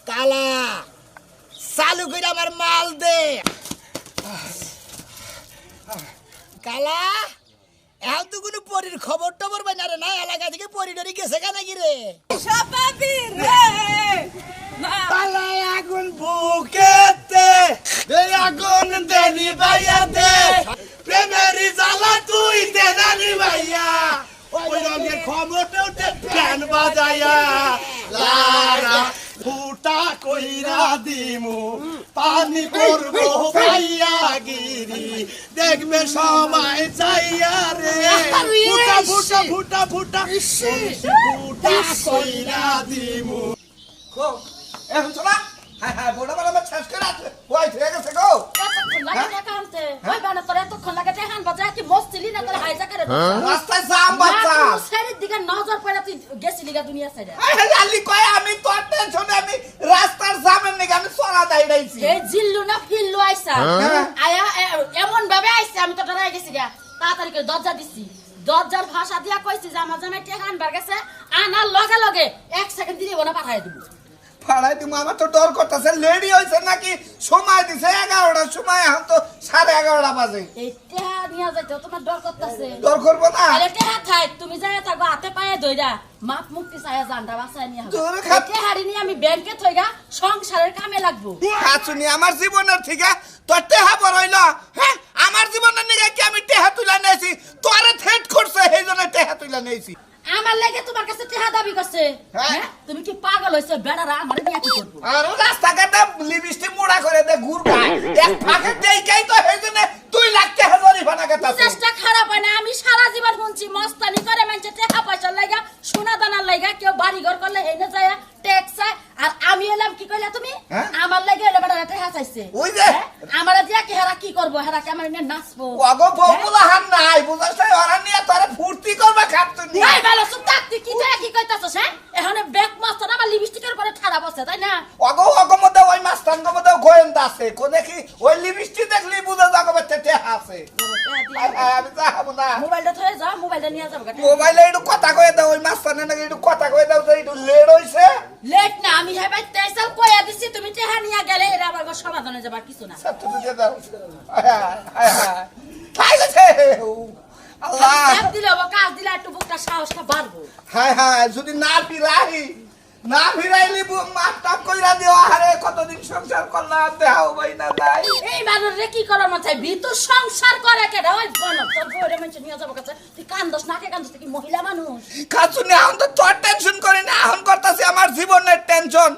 কালা চালু করে আমার মাল দে কালা এখন তো কোনো পরির খবর টবর বাই না রে না এলাকা থেকে পরি ডরি গেছে কেন কি রে কালা আগুন বুকেতে দে আগুন দেনি বাইয়াতে প্রেমেরি জ্বালা তুই দেনানি ভাইয়া ওই রঙের খবরটা উঠে প্যান বাজায়া লারা ফুটা কইরা দিমু পানি করবো ভাইয়া গিরি দেখবে সবাই চাইয়া রে ফুটা ফুটা ফুটা ফুটা ফুটা কইরা দিমু এখন শোনা হ্যাঁ হ্যাঁ বড় বড় আমার শেষ করে আছে ওই ঠিক আছে গো রাস্তায় জাম বাচ্চা আলি কয় আমি তোর টেনশনে আমি রাস্তার জামের নাকি আমি চলা দাইড়াইছি এমন ভাবে আইছে আমি তো ডরাই গেছি গা তাড়াতাড়ি করে দরজা দিছি দরজার ভাষা দিয়া কইছি যে আমার জামাই টেকা আনবার গেছে আনার লগে লগে 1 সেকেন্ড দিলে ওনা পাঠাই দিব পাড়াই তুমি আমার তো ডর করতেছে লেডি হয়েছে নাকি সময় দিছে 11টার সময় এখন তো 11:30 বাজে এই টেহা নিয়ে যাইতে তোমার ডর করতেছে ডর করবো না আরে টেহা থাই তুমি যাই থাকো হাতে পায়ে ধইরা মাপ মুক্তি চায়া জানটা বাসায় নিয়ে তোর হবে খাত- টেহারি নিয়ে আমি ব্যাংকে থইগা সংসারের কামে লাগবো শুনি আমার জীবনের থেকে তোর টেহা বড় হইল হ্যাঁ আমার জীবনের নিয়ে কি আমি টেহা তুলে নিয়েছি তোরে থ্রেট করছে সেই জন্য টেহা তুলে নিয়েছি আমার লাগে তোমার কাছে টেহা দাবি করছে হ্যাঁ? হ্যাঁ তুমি কি পাগল হইছো বেড়ারা আমার নিয়ে কি করবো আর রাস্তাঘাটে লিপস্টিক মোড়া করে দে ঘুর খায় এক ফাঁকে দেইকাই তো সেই জন্য 2 লাখ টাকা জরিমানা কাটাছে চেষ্টা খারাপ হয় না আমি সারা জীবন শুনছি মস্তানি করে মানুষের টাকা পয়সা লাগা সোনা দানার লাগা কেউ বাড়ি ঘর করলে হেনে যায় ট্যাক্স আর আমি এলাম কি কইলা তুমি হ্যাঁ? আমার লাগে এটা বেটা টাকা চাইছে ওই যে। হ্যাঁ? আমারে দিয়া কি হেরা কি করবো হেরা কি আমার নিয়ে নাচবো ওগো বউগুলা হান নাই বুঝাস না ওরা নিয়ে তোরে ফুর্তি করবে খাত তুই নাই ভালো চুপ থাক তুই কি টাকা কি কইতাছস হ্যাঁ এখানে ব্যাক মাস্টার আমার লিপস্টিকের উপরে ঠাড়া বসে তাই না অগো মধ্যে ওই মাস্তানগো মধ্যে গোয়েন্দা আছে কোনে কি ওই লিপস্টিক দেখলি বুঝা যাবে বেতে আছে আমি যাবো না মোবাইলটা থয়ে যাও মোবাইলটা নিয়ে যাবো মোবাইলে একটু কথা কয়ে দাও ওই মাস্তানে নাকি একটু কথা কয়ে দাও যে একটু লেট হইছে লেট না আমি হেবাই তেসাল কইয়া দিছি তুমি টাকা নিয়ে গেলে এরা আবার সমাধানে যাবার কিছু না সব তো দিয়ে দাও খাই গেছে আল্লাহ কাজ দিলে হবে কাজ দিলে একটু বুকটা সাহসটা বাড়বো হায় হায় যদি না ফিরাই না ফিরাইলি মাপ টাপ কইরা দিও আরে কতদিন সংসার করলাম দেখাও ভাই না যাই এই মানুষরে কি করার মাথায় ভিতর সংসার করে কেডা ওই বল তোর বউরে মানুষ নিয়ে যাবো কাছে তুই কান্দস নাকে কান্দস তুই কি মহিলা মানুষ কাজুনি এখন তো তোর টেনশন করি না এখন করতেছি আমার জীবনের টেনশন